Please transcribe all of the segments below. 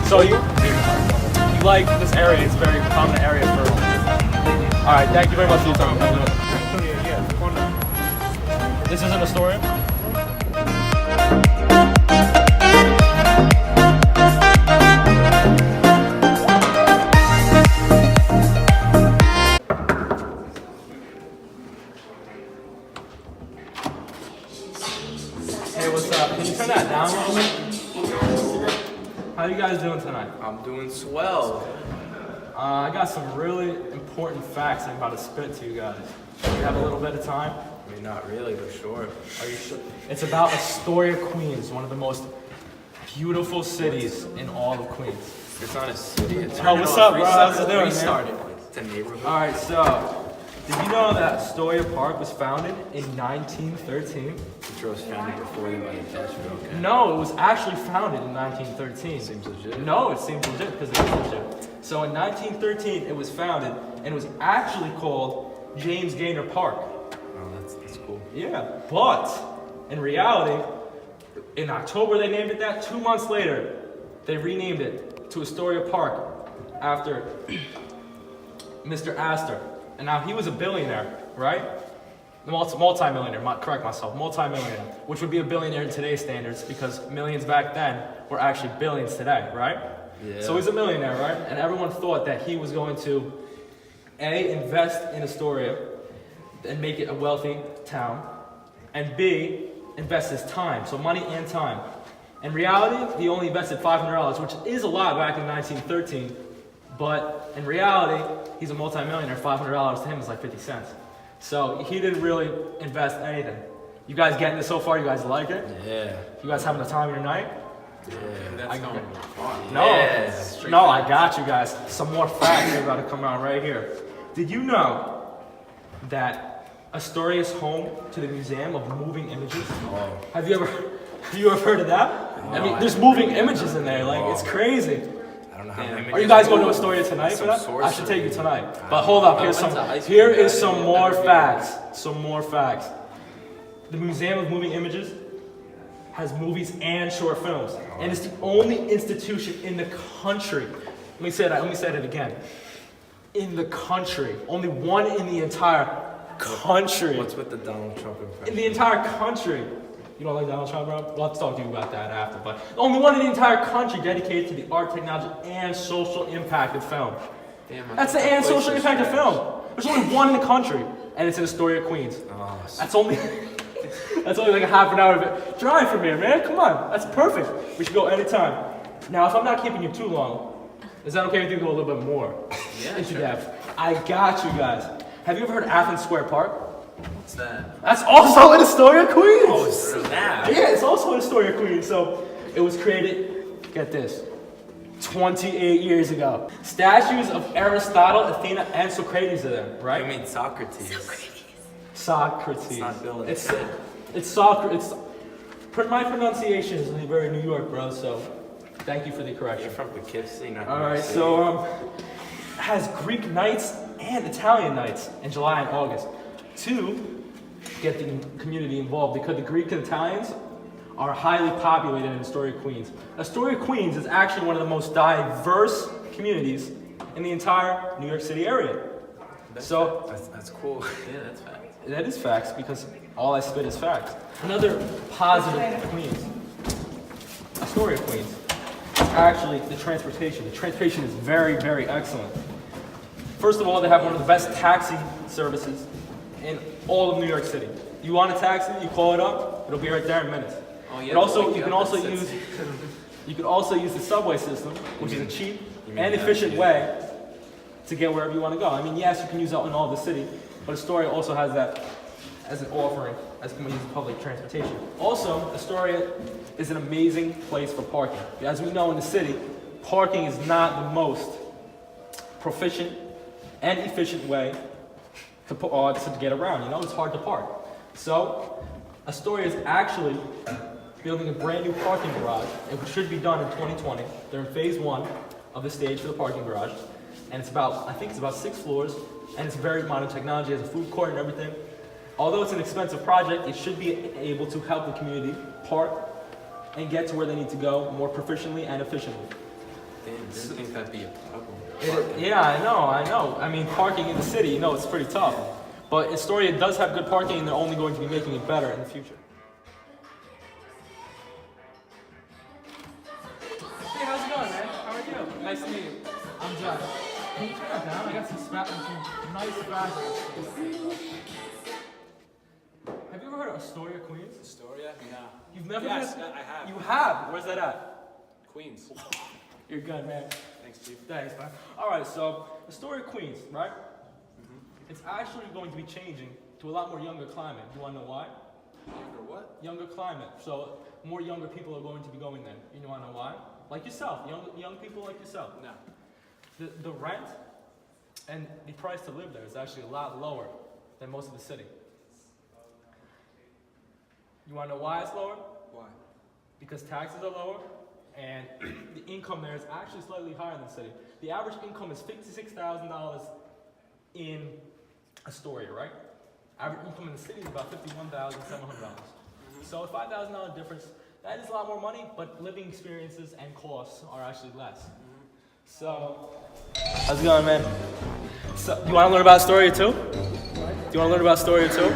So you like this area? It's a very prominent area for. All right, thank you very much for your time. This isn't Astoria? Hey, what's up? Can you turn that down a little bit? How you guys doing tonight? I'm doing swell. I got some really important facts I'm about to spit to you guys. You have a little bit of time? I mean, not really, but sure. Are you sure? It's about Astoria, Queens, one of the most beautiful cities in all of Queens. It's not a city. It's Oh, what's up, bro? How's it doing, man? Restarted. It's a neighborhood. All right, so did you know that Astoria Park was founded in 1913? Which was founded before you by the Dutch, but okay. No, it was actually founded in 1913. Seems legit. No, it seems legit because it is legit. So in 1913, it was founded, and it was actually called James Gaynor Park. Oh, that's cool. Yeah, but in reality, in October they named it that. 2 months later, they renamed it to Astoria Park after Mr. Astor. And now he was a billionaire, right? Multi-millionaire, correct myself, multi-millionaire, which would be a billionaire in today's standards because millions back then were actually billions today, right? Yeah. So he's a millionaire, right? And everyone thought that he was going to, A, invest in Astoria and make it a wealthy town, and B, invest his time, so money and time. In reality, he only invested $500, which is a lot back in 1913, but in reality, he's a multi-millionaire. $500 to him is like 50 cents. So he didn't really invest anything. You guys getting this so far? You guys like it? Yeah. You guys having the time of your night? Yeah. That's going to be fun. No, Yeah, no, I got you guys. Some more facts are about to come out right here. Did you know that Astoria is home to the Museum of Moving Images? Oh. Have you ever heard of that? I mean, there's moving images in there. Like, it's crazy. I don't know how Damn. many. Are you guys going to Astoria tonight for Some that? I sorcery. should take you tonight. But hold up, I went to high school, here yeah, is I some didn't more ever read facts. Some more facts. The Museum of Moving Images has movies and short films, and it's the only institution in the country. Let me say that again. In the country, only one in the entire country. What's with the Donald Trump impression? In the entire country. You don't like Donald Trump, bro? We'll have to talk to you about that after. But only one in the entire country dedicated to the art, technology, and social impact of film. Damn, That's the and social impact of film. There's only one in the country, and it's in Astoria, Queens. Oh, That's only like a half an hour of it. Drive from here, man. Come on. That's perfect. We should go anytime. Now, if I'm not keeping you too long, is that okay if you go a little bit more Yeah, into sure. depth? I got you guys. Have you ever heard of Athens Square Park? What's that? That's also in Astoria, Queens. Oh, snap. Yeah, it's also in Astoria, Queens. So it was created, get this, 28 years ago. Statues of Aristotle, Athena, and Socrates are there, right? I mean Socrates. Socrates. It's not Bill and It's Ted. it's Socrates. My pronunciation is very New York, bro. So thank you for the correction. You're from Poughkeepsie, not All New York right, City. so it has Greek nights and Italian nights in July and August to get the community involved because the Greek and Italians are highly populated in Astoria, Queens. Astoria, Queens is actually one of the most diverse communities in the entire New York City area. So That's cool. Yeah, that's fact. that is facts because all I spit is facts. Another positive of Queens, Astoria, Queens, is actually the transportation. The transportation is very, very excellent. First of all, they have one of the best taxi services in all of New York City. You want a taxi, you call it up, it'll be right there in minutes. Oh, yeah, And also, they'll wake you you can up also at use 6. you can also use the subway system, which is a cheap mean and that, efficient yeah. way to get wherever you want to go. I mean, yes, you can use that in all of the city, but Astoria also has that as an offering as can use public transportation. Also, Astoria is an amazing place for parking. As we know in the city, parking is not the most proficient and efficient way to get around. You know, it's hard to park. So, Astoria is actually building a brand new parking garage. It should be done in 2020. They're in phase 1 of the stage for the parking garage. And it's about, I think it's about 6 floors, and it's very modern technology, it has a food court and everything. Although it's an expensive project, it should be able to help the community park and get to where they need to go more proficiently and efficiently. Didn't think that'd be a problem. Yeah, I know. I mean, parking in the city, you know, it's pretty tough. But Astoria does have good parking, and they're only going to be making it better in the future. Hey, how's it going, man? How are you? Nice to meet you. I'm John. Can you turn that down? I got some nice fabrics. Have you ever heard of Astoria, Queens? Astoria? No. You've never Yes, heard? I have. You have? Where's that at? Queens. You're good, man. Thanks, Chief. Thanks, man. All right, so Astoria, Queens, right? It's actually going to be changing to a lot more younger climate. Do you want to know why? Younger what? Younger climate. So more younger people are going to be going there. You want to know why? Like yourself, young people like yourself. No. The rent and the price to live there is actually a lot lower than most of the city. You want to know why it's lower? Why? Because taxes are lower and the income there is actually slightly higher than the city. The average income is $56,000 in Astoria, right? Average income in the city is about $51,700. So a $5,000 difference, that is a lot more money, but living experiences and costs are actually less. So, how's it going, man? So, you want to learn about Astoria too? Do you want to learn about Astoria too?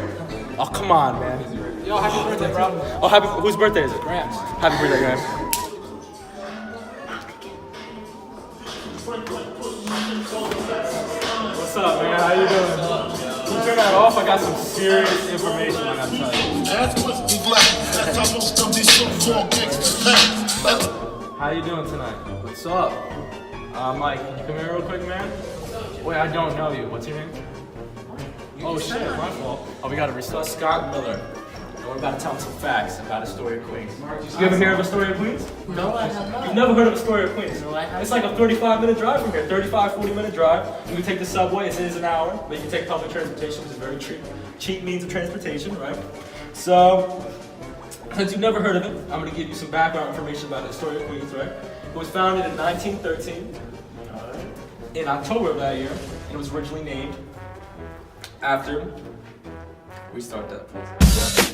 Oh, come on, man. Yo, happy birthday, bro. Oh, whose birthday is it? Grams. Happy birthday, Graham. What's up, man? How you doing? Can you turn that off? I got some serious information I gotta tell you. How you doing tonight? What's up? Mike, can you come here real quick, man? Wait, I don't know you. What's your name? Oh shit, my fault. Oh, we gotta restart. Scott Miller. And we're about to tell him some facts about Astoria, Queens. You ever hear of Astoria, Queens? No, I have not. You've never heard of Astoria, Queens? No, I haven't. It's like a 35-minute drive from here. 40-minute drive. You can take the subway, it is an hour, but you can take public transportation, which is very cheap means of transportation, right? So, since you've never heard of it, I'm gonna give you some background information about Astoria, Queens, right? It was founded in 1913, in October of that year, and it was originally named after. Restart that, please.